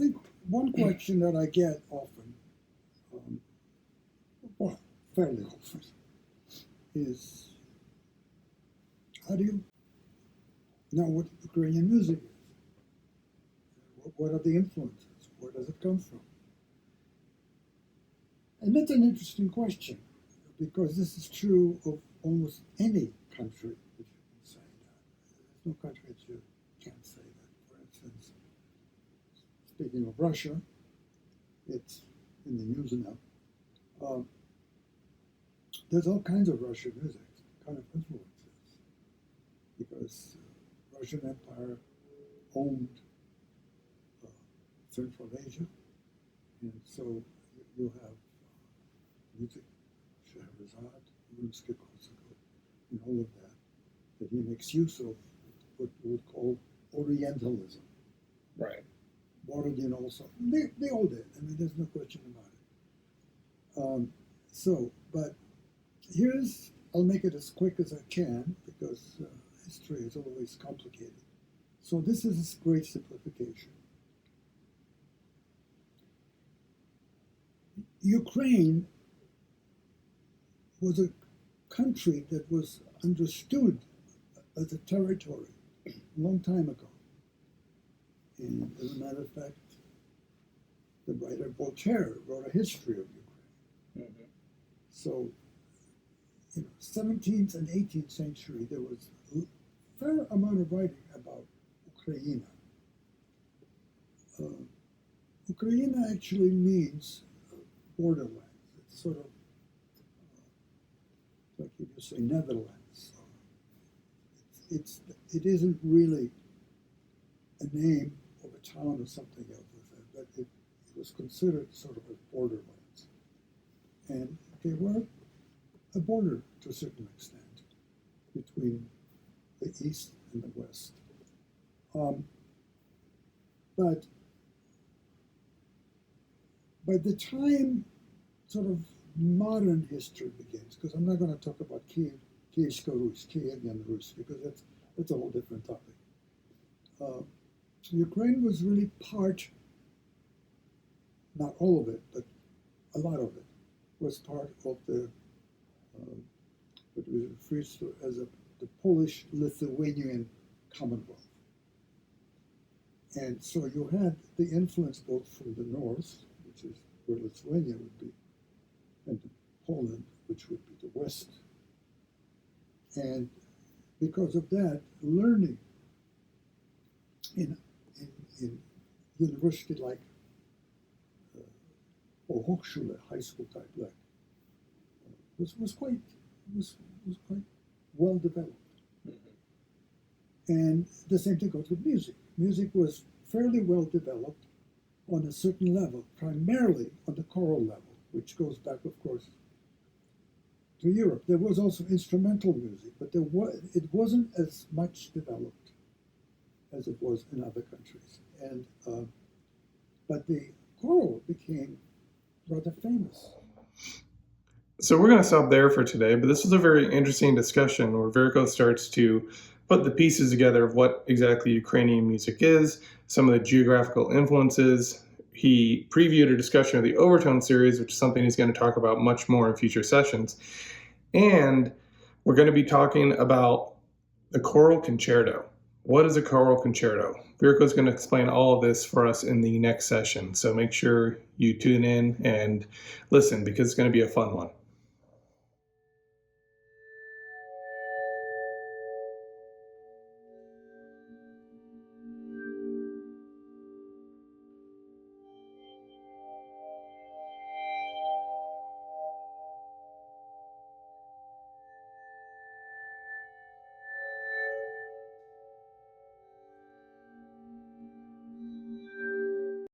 think one question that I get often, well, fairly often, is how do you know what Ukrainian music is? What are the influences? Where does it come from? And that's an interesting question, because this is true of almost any country, if you can say that. There's no country that you can't say that. For instance, speaking of Russia, it's in the news now. There's all kinds of Russian music, kind of influences, because Russian Empire owned Central Asia, and so you have music, Scheherazade, Rimsky-Korsakov, and all of that he makes use of what we would call Orientalism. Right. Borodin also. They all did. I mean, there's no question about it. But I'll make it as quick as I can, because history is always complicated. So this is a great simplification. Ukraine was a country that was understood as a territory a long time ago. And as a matter of fact, the writer Voltaire wrote a history of Ukraine. Mm-hmm. So, 17th and 18th century, there was a fair amount of writing about Ukraine. Ukraine actually means borderlands. It's sort of like you could say Netherlands. It isn't really a name of a town or something else, but it was considered sort of a borderlands. And they were a border to a certain extent between the East and the West. But by the time sort of modern history begins, because I'm not going to talk about Kievska Rus, Kievan Rus, because that's a whole different topic. Ukraine was really part, not all of it, but a lot of it, was part of the what was referred to as the Polish-Lithuanian Commonwealth. And so you had the influence both from the north, which is where Lithuania would be, and Poland, which would be the west. And because of that, learning in university like or Hochschule, high school type like, was quite well developed. Mm-hmm. And the same thing goes with music. Music was fairly well developed on a certain level, primarily on the choral level, which goes back, of course, to Europe. There was also instrumental music, but it wasn't as much developed as it was in other countries. And but the choral became rather famous. So we're going to stop there for today, but this was a very interesting discussion where Virko starts to put the pieces together of what exactly Ukrainian music is, some of the geographical influences. He previewed a discussion of the Overtone series, which is something he's going to talk about much more in future sessions. And we're going to be talking about the choral concerto. What is a choral concerto? Virko is going to explain all of this for us in the next session. So make sure you tune in and listen, because it's going to be a fun one.